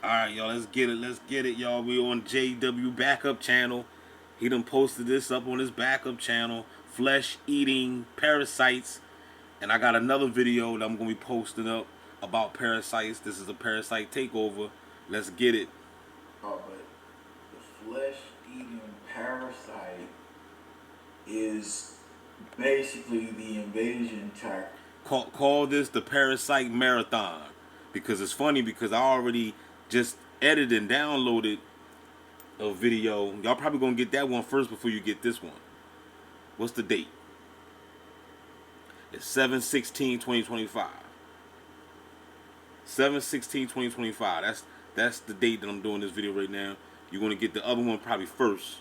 Alright, y'all, let's get it. Let's get it, y'all. We on JW backup channel. He done posted this up on his backup channel. Flesh eating parasites. And I got another video that I'm gonna be posting up about parasites. This is a parasite takeover. Let's get it. Oh, but the flesh-eating parasite is basically the invasion tactic. Call this the parasite marathon. Because it's funny because I already just edited and downloaded a video. Y'all probably gonna get that one first before you get this one. What's the date? It's 7/16/2025. 7/16/2025. That's the date that I'm doing this video right now. You're gonna get the other one probably first.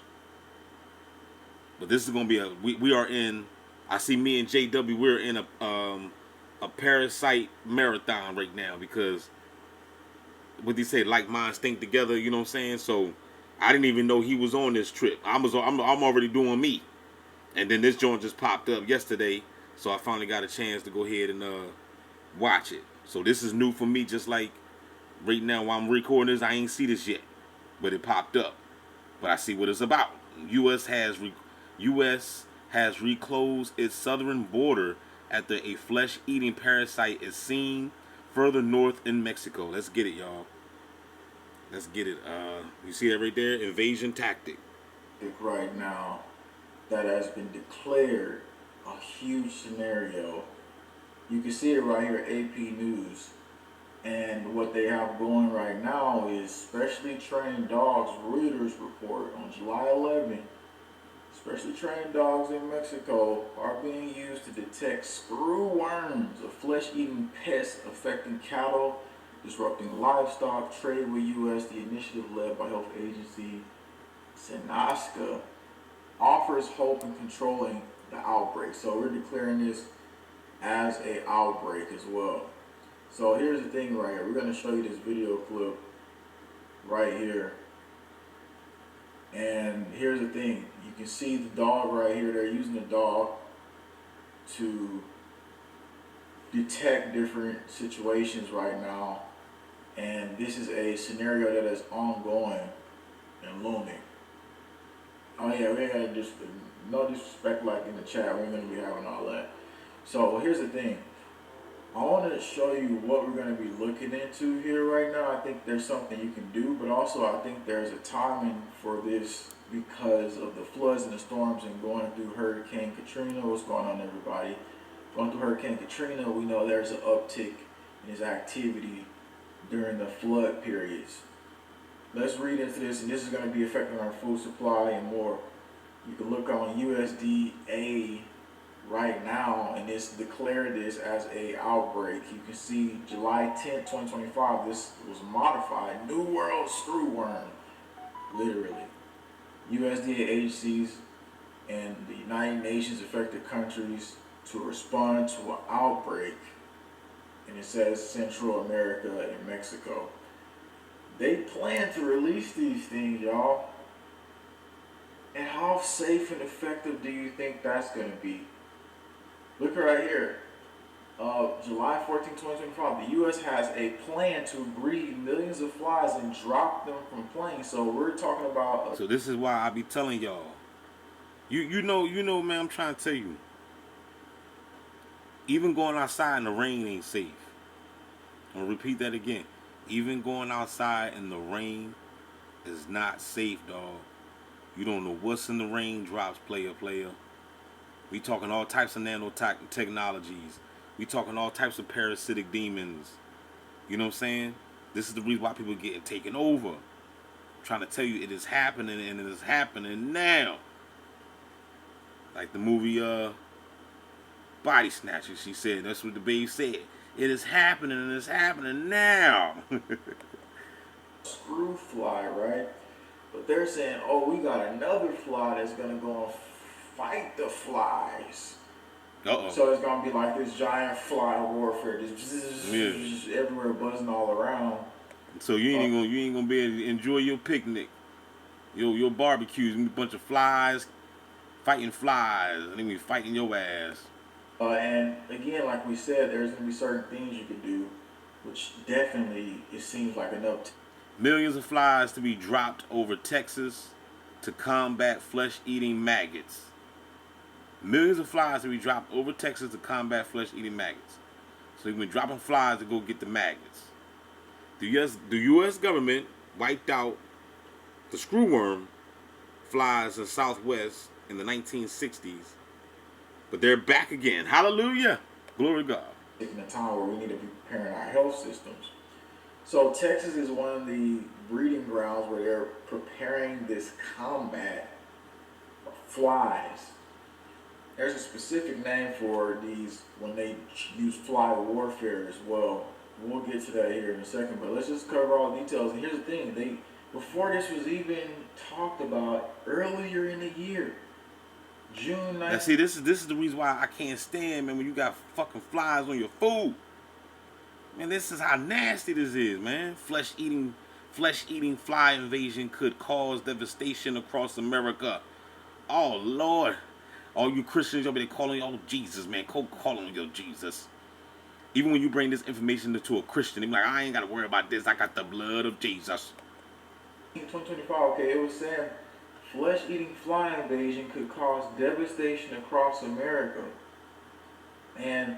But this is gonna be we are in. I see me and JW. We're in a parasite marathon right now because what they say, like minds think together. You know what I'm saying? So I didn't even know he was on this trip. I'm already doing me, and then this joint just popped up yesterday, so I finally got a chance to go ahead and watch it. So this is new for me. Just like right now while I'm recording this, I ain't see this yet, but it popped up. But I see what it's about. U.S. has reclosed its southern border after a flesh-eating parasite is seen further north in Mexico. Let's get it, y'all. Let's get it. You see that right there? Invasion tactic. Right now, that has been declared a huge scenario. You can see it right here, AP News. And what they have going right now is specially trained dogs. Reuters report on July 11th. Specially trained dogs in Mexico are being used to detect screwworms, a flesh-eating pest affecting cattle, disrupting livestock trade with U.S. The initiative, led by health agency Senasca, offers hope in controlling the outbreak. So we're declaring this as an outbreak as well. So here's the thing right here. We're going to show you this video clip right here. And here's the thing. You can see the dog right here. They're using the dog to detect different situations right now. And this is a scenario that is ongoing and looming. Oh yeah, we ain't gonna just no disrespect like in the chat. We ain't gonna be having all that. So here's the thing. I want to show you what we're going to be looking into here right now. I think there's something you can do, but also I think there's a timing for this because of the floods and the storms and going through Hurricane Katrina. What's going on, everybody? Going through Hurricane Katrina, we know there's an uptick in his activity during the flood periods. Let's read into this, and this is going to be affecting our food supply and more. You can look on USDA right now, and it's declared this as a outbreak. You can see July 10th, 2025, this was modified. New World Screwworm, literally. USDA agencies and the United Nations affected countries to respond to an outbreak, and it says Central America and Mexico. They plan to release these things, y'all. And how safe and effective do you think that's going to be? Look right here. July 14, 2025, the U.S. has a plan to breed millions of flies and drop them from planes. So we're talking about... So this is why I be telling y'all. You know, man, I'm trying to tell you. Even going outside in the rain ain't safe. I'm going to repeat that again. Even going outside in the rain is not safe, dog. You don't know what's in the raindrops, player. We talking all types of nanotechnologies. We talking all types of parasitic demons. You know what I'm saying? This is the reason why people are getting taken over. I'm trying to tell you, it is happening, and it is happening now. Like the movie Body Snatcher, she said. That's what the babe said. It is happening, and it's happening now. Screw fly, right? But they're saying, oh, we got another fly that's going to go and fight the flies. Uh-oh. So it's going to be like this giant fly warfare, just everywhere, buzzing all around. So you ain't gonna be able to enjoy your picnic, your barbecues, a bunch of flies fighting flies, and they be fighting your ass. And again, like we said, there's going to be certain things you can do, which definitely, it seems like enough. Millions of flies to be dropped over Texas to combat flesh-eating maggots. Millions of flies to be dropped over Texas to combat flesh-eating maggots. So you've been dropping flies to go get the maggots. The U.S. government wiped out the screwworm flies in Southwest in the 1960s, but they're back again. Hallelujah. Glory to God. In a time where we need to be preparing our health systems. So Texas is one of the breeding grounds where they're preparing this combat of flies. There's a specific name for these when they use fly warfare as well. We'll get to that here in a second, but let's just cover all the details. And here's the thing: before this was even talked about earlier in the year, June 9th. Now see, this is the reason why I can't stand, man, when you got fucking flies on your food. Man, this is how nasty this is, man. Flesh-eating fly invasion could cause devastation across America. Oh, Lord. All you Christians, y'all be calling y'all Jesus, man. Call on your Jesus. Even when you bring this information to a Christian, they be like, I ain't got to worry about this. I got the blood of Jesus. In 2025, okay, it was saying flesh-eating fly invasion could cause devastation across America. And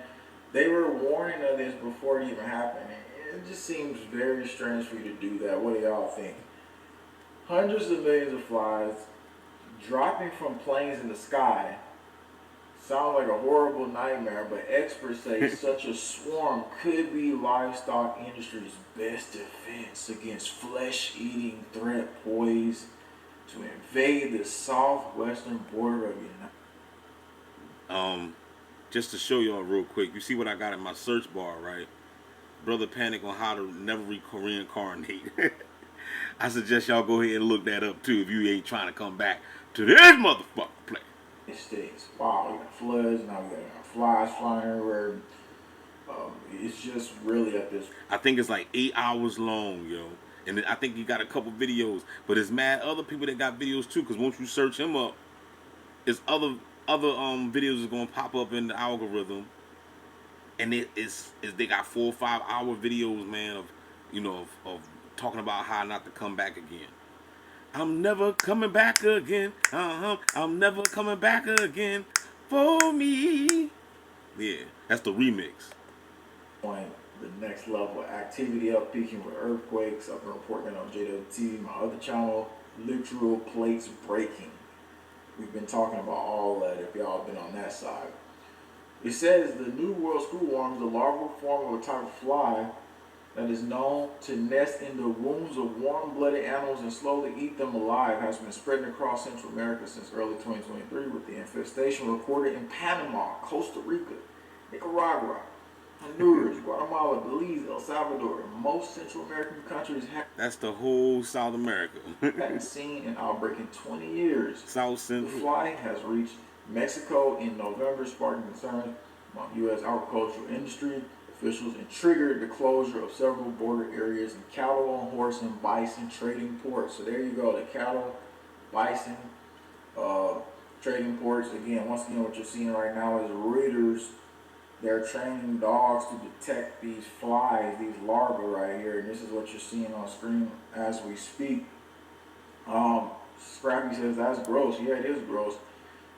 they were warning of this before it even happened. It just seems very strange for you to do that. What do y'all think? Hundreds of millions of flies dropping from planes in the sky. Sounds like a horrible nightmare, but experts say such a swarm could be livestock industry's best defense against flesh-eating threat poised to invade the southwestern border of the United States. Just to show y'all real quick, you see what I got in my search bar, right? Brother Panic on how to never reincarnate. I suggest y'all go ahead and look that up too if you ain't trying to come back to this motherfucker place. States. Wow, we got floods, now we got flies flying everywhere. It's just really at this. I think it's like 8 hours long, yo. And I think you got a couple videos. But there's mad other people that got videos too, because once you search him up, there's other videos is gonna pop up in the algorithm. And they got 4 or 5 hour videos, man, of talking about how not to come back again. I'm never coming back again. I'm never coming back again for me. Yeah, that's the remix. Point the next level of activity up peaking with earthquakes. I've been reporting on JWT, my other channel, literal plates breaking. We've been talking about all that if y'all been on that side. It says the New World screwworm is a larval form of a type of fly that is known to nest in the wombs of warm-blooded animals and slowly eat them alive, has been spreading across Central America since early 2023, with the infestation reported in Panama, Costa Rica, Nicaragua, Honduras, Guatemala, Belize, El Salvador, and most Central American countries That's the whole South America. haven't seen an outbreak in 20 years. South Central. The fly has reached Mexico in November, sparking concerns among U.S. agricultural industry officials and triggered the closure of several border areas and cattle on horse and bison trading ports. So there you go, the cattle, bison, trading ports. Again, once again, what you're seeing right now is readers. They're training dogs to detect these flies, these larvae right here, and this is what you're seeing on screen as we speak. Scrappy says that's gross. Yeah, it is gross.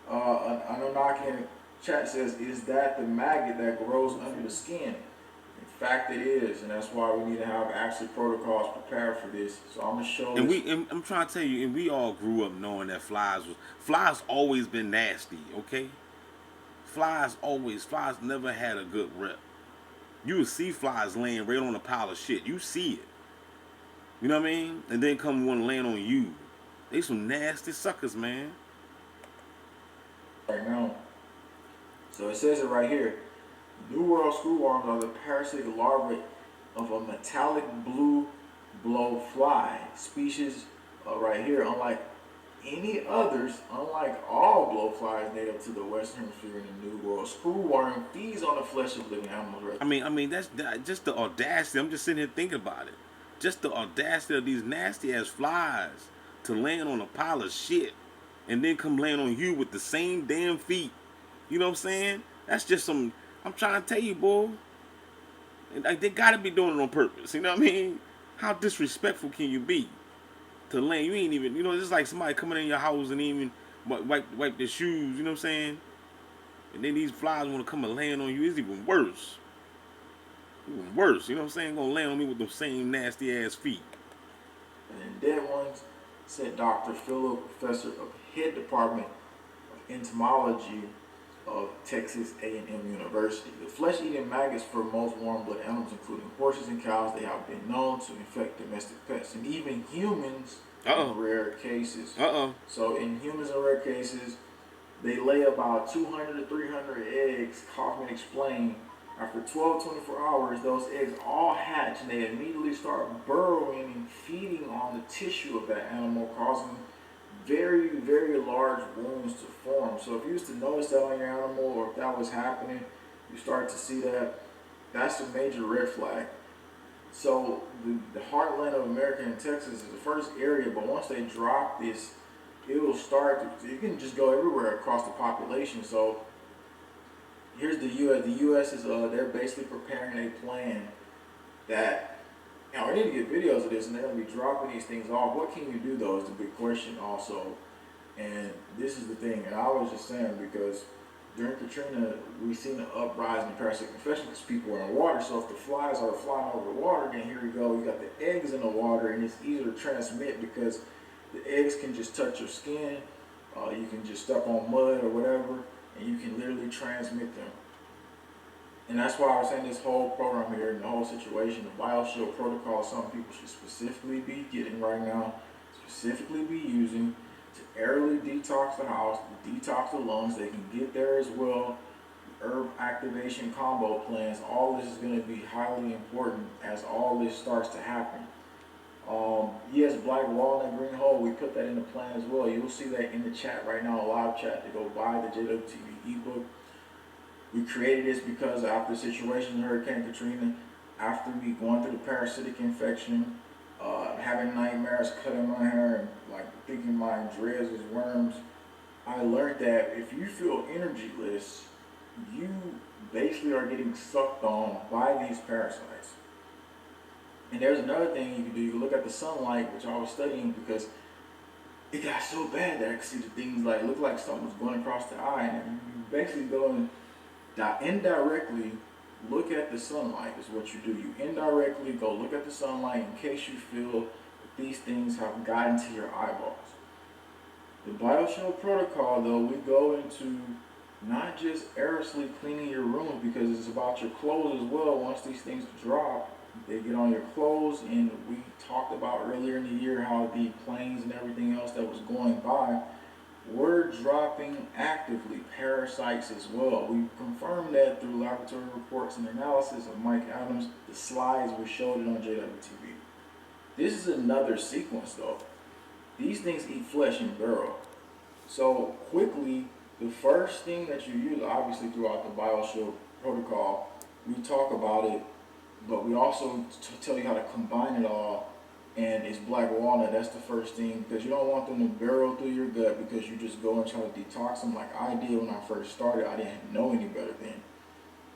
Anunnaki in the chat says, is that the maggot that grows under the skin? In fact, it is, and that's why we need to have actually protocols prepared for this. So I'm gonna show. And I'm trying to tell you, and we all grew up knowing that flies always been nasty. Okay, flies never had a good rep. You would see flies laying right on a pile of shit. You see it. You know what I mean? And then come one land on you. They some nasty suckers, man. Right now. So it says it right here. New World screwworms are the parasitic larvae of a metallic blue blowfly species right here. Unlike any others, unlike all blowflies native to the Western Hemisphere in the New World, screwworm feeds on the flesh of living animals. I mean that's just the audacity. I'm just sitting here thinking about it. Just the audacity of these nasty ass flies to land on a pile of shit and then come land on you with the same damn feet. You know what I'm saying? That's just some. I'm trying to tell you, boy. Like, they gotta be doing it on purpose. You know what I mean? How disrespectful can you be to land? You ain't even, it's just like somebody coming in your house and even wipe their shoes. You know what I'm saying? And then these flies want to come and land on you. It's even worse. Even worse. You know what I'm saying? Gonna land on me with those same nasty ass feet. And then dead ones, said Dr. Philip, professor of head department of entomology of Texas A&M University. The flesh-eating maggots for most warm-blooded animals, including horses and cows, they have been known to infect domestic pets and even humans in rare cases. So in humans in rare cases, they lay about 200 to 300 eggs, Kaufman explained. After 12 to 24 hours, those eggs all hatch and they immediately start burrowing and feeding on the tissue of that animal, causing very, very large wounds to form. So if you used to notice that on your animal, or if that was happening, you start to see that, that's a major red flag. So the heartland of America and Texas is the first area, but once they drop this, it will start to, it can just go everywhere across the population. So here's the U.S. The U.S. is they're basically preparing a plan that, we need to get videos of this, and they're going to be dropping these things off. What can you do though is the big question also, and this is the thing. And I was just saying, because during Katrina, we seen an uprising in parasitic infection because people were in water. So if the flies are flying over the water, then here we go. You got the eggs in the water, and it's easier to transmit because the eggs can just touch your skin. You can just step on mud or whatever, and you can literally transmit them. And that's why I was saying this whole program here and the whole situation, the BioShield protocol, some people should specifically be getting right now, specifically be using to airily detox the house, detox the lungs. They can get there as well. Herb activation combo plans, all this is going to be highly important as all this starts to happen. Yes, black walnut green hole, we put that in the plan as well. You'll see that in the chat right now, a live chat, to go buy the JWTV ebook. We created this because after the situation in Hurricane Katrina, after me going through the parasitic infection, having nightmares, cutting my hair, and like thinking my dreads was worms, I learned that if you feel energyless, you basically are getting sucked on by these parasites. And there's another thing you can do. You can look at the sunlight, which I was studying because it got so bad that I could see the things like look like something was going across the eye, and you basically go and indirectly look at the sunlight is what you do. You indirectly go look at the sunlight in case you feel that these things have gotten to your eyeballs. The BioShield protocol, though, we go into not just aerosolly cleaning your rooms, because it's about your clothes as well. Once these things drop, they get on your clothes, and we talked about earlier in the year how the planes and everything else that was going by were dropping actively parasites as well. We confirmed that through laboratory reports and analysis of Mike Adams. The slides, we showed it on JWTV. This is another sequence though. These things eat flesh and burrow. So quickly, the first thing that you use, obviously throughout the BioShield protocol, we talk about it, but we also tell you how to combine it all. And it's black walnut. That's the first thing, because you don't want them to burrow through your gut, because you just go and try to detox them like I did when I first started. I didn't know any better then,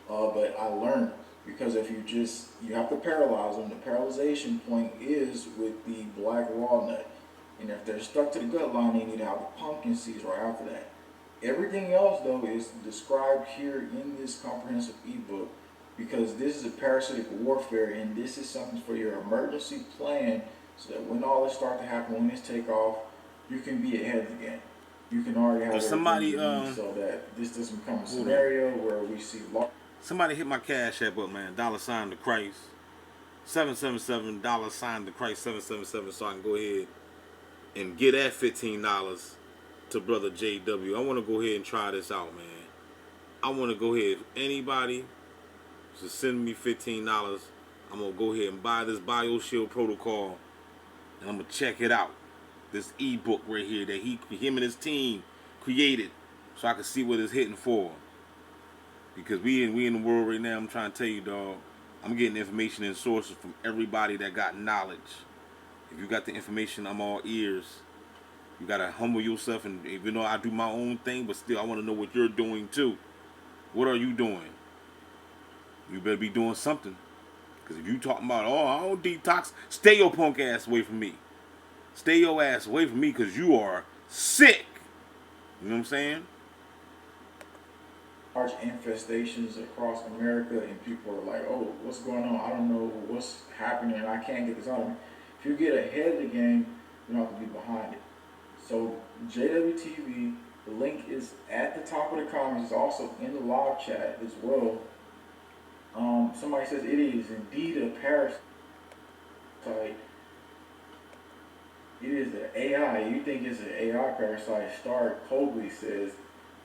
but I learned, because if you have to paralyze them. The paralyzation point is with the black walnut, and if they're stuck to the gut line, they need to have the pumpkin seeds right after that. Everything else though is described here in this comprehensive ebook, because this is a parasitic warfare, and this is something for your emergency plan, so that when all this starts to happen, when this take off, you can be ahead of the game. You can already have somebody so that this doesn't become a scenario where we see somebody hit my cash app up, man. $ the Christ 777 $ the Christ 777, so I can go ahead and get that $15 to brother JW. I want to go ahead and try this out, man. I want to go ahead. Anybody to send me $15, I'm gonna go ahead and buy this BioShield protocol, and I'm gonna check it out. This ebook right here that him and his team created, so I can see what it's hitting for. Because we in the world right now. I'm trying to tell you, dog. I'm getting information and sources from everybody that got knowledge. If you got the information, I'm all ears. You gotta humble yourself, and even though I do my own thing, but still I want to know what you're doing too. What are you doing? You better be doing something, Because if you talking about, oh, I don't detox, stay your punk ass away from me. Stay your ass away from me because you are sick. You know what I'm saying? Large infestations across America, and people are like, "Oh, what's going on? I don't know what's happening. I can't get this out of me." If you get ahead of the game, you don't have to be behind it. So JWTV, the link is at the top of the comments. It's also in the live chat as well. Somebody says it is indeed a parasite. It is an AI. You think it's an AI parasite? Star Colby says,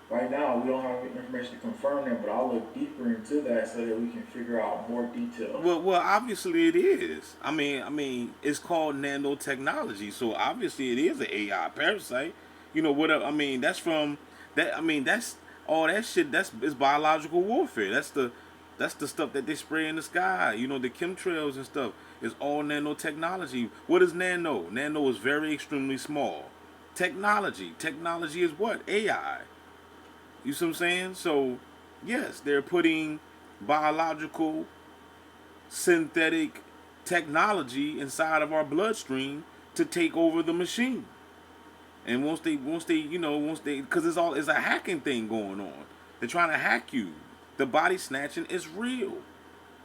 right now we don't have information to confirm that, but I'll look deeper into that so that we can figure out more detail. Well, obviously it is. I mean, it's called nanotechnology, so obviously it is an AI parasite. You know what? I mean, that's from that. I mean, that's all that shit. That's it's biological warfare. That's the stuff that they spray in the sky. You know, the chemtrails and stuff. It's all nanotechnology. What is nano? Nano is very extremely small. Technology. Technology is what? AI. You see what I'm saying? So, yes, they're putting biological, synthetic technology inside of our bloodstream to take over the machine. And because it's a hacking thing going on. They're trying to hack you. The body snatching is real.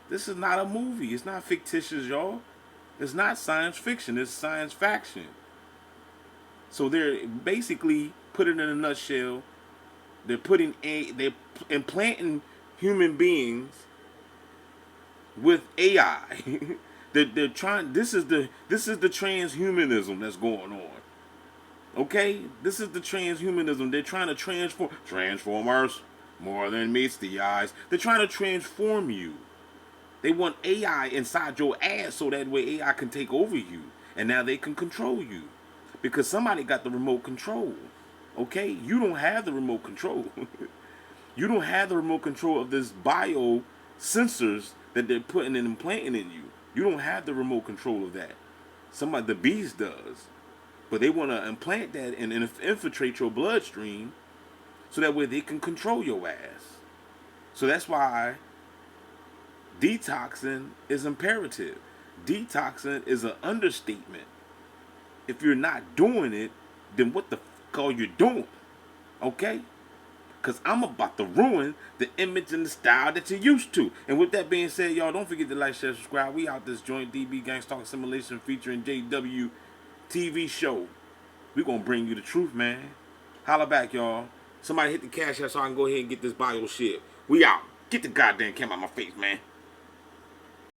This is not a movie. It's not fictitious, y'all. It's not science fiction. It's science faction. So they're basically, put it in a nutshell, they're implanting human beings with AI. they're trying. This is the transhumanism that's going on. Okay, this is the transhumanism. They're trying to transform us more than meets the eyes. They're trying to transform you. They want AI inside your ass so that way AI can take over you, and now they can control you because somebody got the remote control. Okay, you don't have the remote control. You don't have the remote control of this bio sensors that they're putting and implanting in you. You don't have the remote control of that. Somebody, the beast does. But they want to implant that and infiltrate your bloodstream so that way they can control your ass. So that's why detoxing is imperative. Detoxing is an understatement. If you're not doing it, then what the fuck are you doing? Okay? Because I'm about to ruin the image and the style that you're used to. And with that being said, y'all, don't forget to like, share, subscribe. We out this joint DB Gang Talk Simulation featuring JW TV show. We gonna bring you the truth, man. Holla back, y'all. Somebody hit the cash app so I can go ahead and get this bio shit. We out. Get the goddamn camera out my face, man.